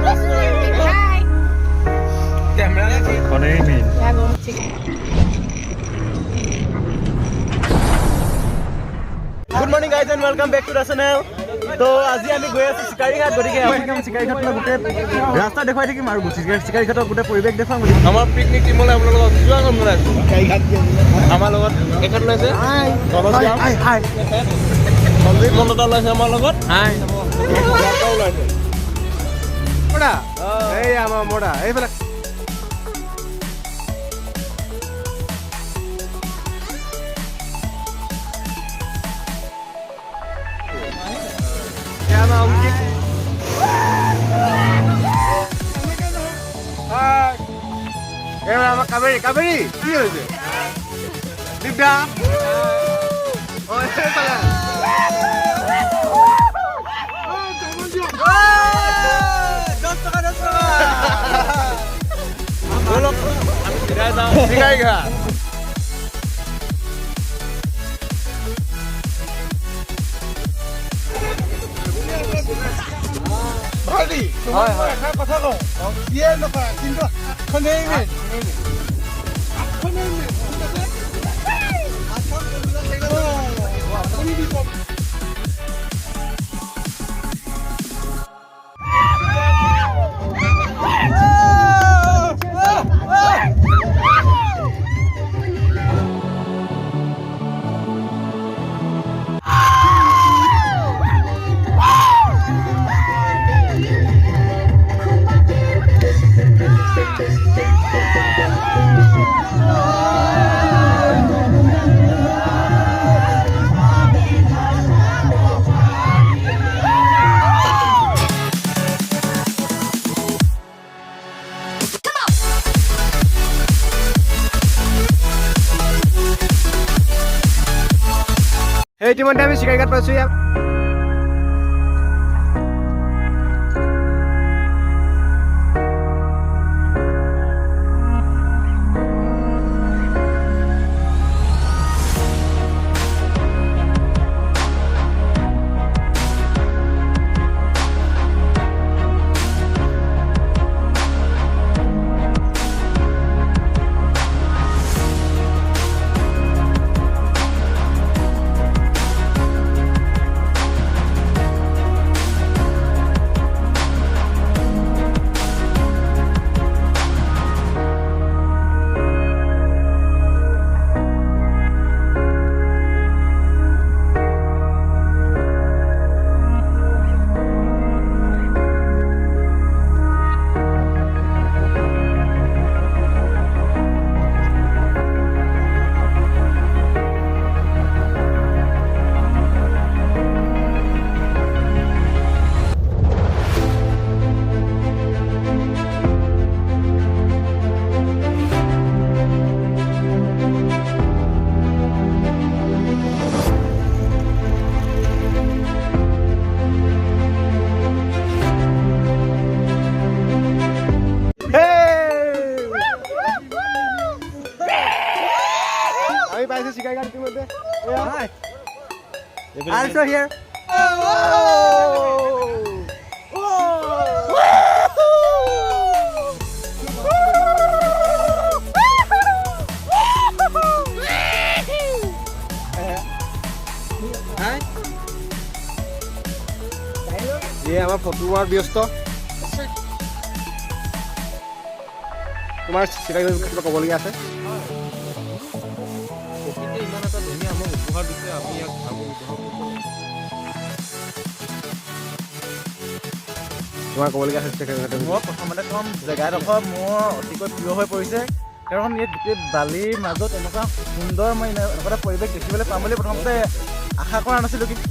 Good morning guys and welcome back to the channel. So আজি আমি গৈ আছো চিকাৰী ঘাট গতিকে আমি চিকাৰী ঘাট গোটে ৰাস্তা দেখাই থাকিম আৰু চিকাৰী ঘাটৰ গোটে পৰিৱেশ দেখাম বুলি আমাৰ পিকনিক টিমলৈ আপোনালোকক স্বাগতম জনাইছো চিকাৰী ঘাট আমাৰ লগত এখেত লৈছে হাই হাই সন্দীপ মণ্ডল লৈছে আমাৰ লগত হাই ওলাইছে মোড়া এই আমাৰ মোড়া এইফালে Kaberi, Kaberi, কি হয়েছে? দিব্যা ওই চলে 10 টাকা 10 টাকা বলো আমি ফিরাই দাও চিকারি ঘাট ভাই হয় হয় কথা কও দিয়ে নকৰা কিন্তু খনেই নে এই ইতিমধ্যে আমি চিকাৰী ঘাট পাইছো ইয়াত Cikari Ghat ইতিমধ্যে hi also here ये আমার ফটোৱাৰ ব্যস্ত তোমাৰ চিকাৰী ঘাট ক'বলগীয়া আছে উপহাৰ দিতে আমি ইয়াক ভাবো তোমাৰ ক'বলগীয়া আছে মই প্ৰথমতে কম জেগাডোখৰ মোৰ অতিকৈ প্ৰিয় হৈ পৰিছে কাৰণ ইয়াত গোটেই বালিৰ মাজত এনেকুৱা সুন্দৰ মই এনেকুৱা পৰিৱেশ দেখিবলৈ পাম বুলি প্ৰথমতে আশা কৰা নাছিলোঁ কিন্তু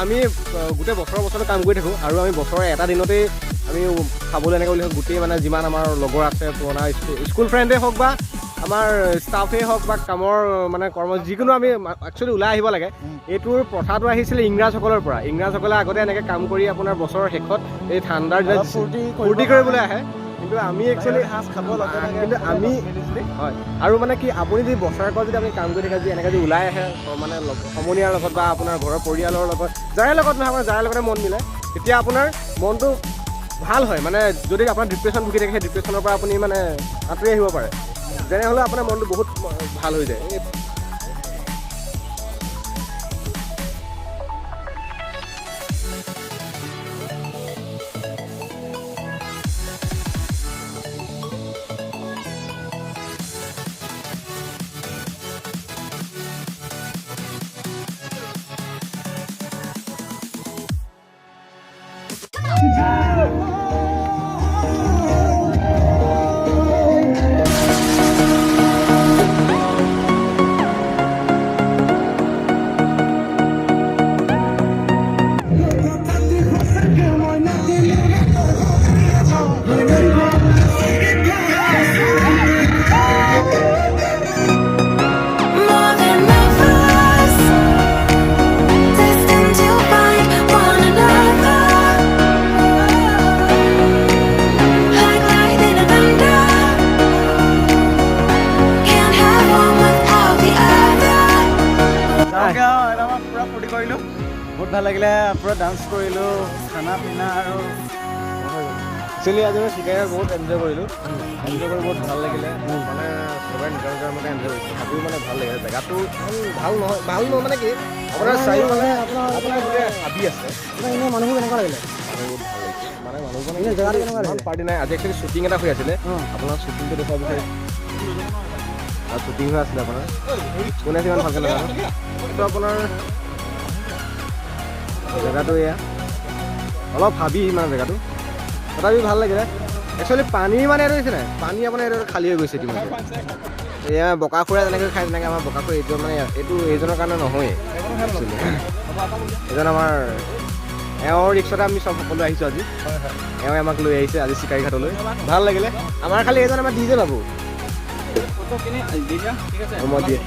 আমি গোটেই বছৰ কাম কৰি থাকোঁ আৰু আমি বছৰৰ এটা দিনতেই আমি খাবলৈ এনেকৈ বুলি গোটেই মানে যিমান আমাৰ লগৰ আছে পুৰণা স্কুল ফ্ৰেণ্ডেই হওক বা আমাৰ ষ্টাফেই হওক বা কামৰ মানে কৰ্ম যিকোনো আমি একচুৱেলি ওলাই আহিব লাগে। এইটোৰ প্ৰথাটো আহিছিলে ইংৰাজসকলৰ পৰা। ইংৰাজসকলে আগতে এনেকৈ কাম কৰি আপোনাৰ বছৰৰ শেষত এই ঠাণ্ডাৰ দিনত ফূৰ্তি কৰিবলৈ আহে। কিন্তু আমি একচুৱেলি সাজ খাব লগে কিন্তু আমি হয় আৰু মানে কি আপুনি যদি বছৰেকত যদি আপুনি কাম কৰি থাকে যদি এনেকৈ যদি ওলাই আহে মানে সমনীয়াৰ লগত বা আপোনাৰ ঘৰৰ পৰিয়ালৰ লগত যাৰে লগত নহয় আপোনাৰ যাৰ লগতে মন মিলে তেতিয়া আপোনাৰ মনটো ভাল হয়। মানে যদি আপোনাৰ ডিপ্ৰেশ্যন ভুগি থাকে সেই ডিপ্ৰেশ্যনৰ পৰা আপুনি মানে আঁতৰি আহিব পাৰে। যেনেহ'লে আপোনাৰ মনটো বহুত ভাল হৈ যায়। বহুত ভাল লাগিলে, পুৰা ডান্স কৰিলোঁ, খানা পিনা আৰু একচুৱেলি আজি মই চিকাৰীত বহুত এনজয় কৰিলোঁ। এনজয় কৰি বহুত ভাল লাগিলে। মানে চবৰে নিজৰ নিজৰ মানে এনজয় কৰিছোঁ। ভাবিও মানে ভাল লাগিলে। জেগাটো ভাল নহয় মানে কি আপোনাৰ চাৰিওফালে আপোনাৰ গোটেই হাবি আছে। এনেই মানুহবোৰ কেনেকুৱা লাগিলে? বহুত ভাল লাগিছে। মানে মানুহবোৰ জেগাটো কেনেকুৱা পাৰ্টি নাই। আজি একচুৱেলি শ্বুটিং এটা হৈ আছিলে। আপোনাৰ শ্বুটিংটো দেখুৱাব বিচাৰিছোঁ। আৰু শ্বুটিং হৈ আছিলে আপোনাৰ কোনে সিমান ভালকৈ নাজানো। এইটো আপোনাৰ জেগাটো এয়া অলপ হাবি মানে জেগাটো তথাপি ভাল লাগিলে। একচুৱেলি পানী মানে এইটো হৈছে নাই পানী আপোনাৰ এইটো খালী হৈ গৈছে ইতিমধ্যে। এয়া বকাসুৰে যেনেকৈ খাই তেনেকৈ আমাৰ বকাসুৰে এইটো মানে এইটো এইজনৰ কাৰণে নহয়েই। এজন আমাৰ এওঁৰ ৰিক্সতে আমি চব সকলো আহিছোঁ আজি। এওঁ আমাক লৈ আহিছে আজি চিকাৰী ঘাটলৈ। ভাল লাগিলে। আমাৰ খালি এইজন আমাৰ ডিজে বাবু মই দিয়ে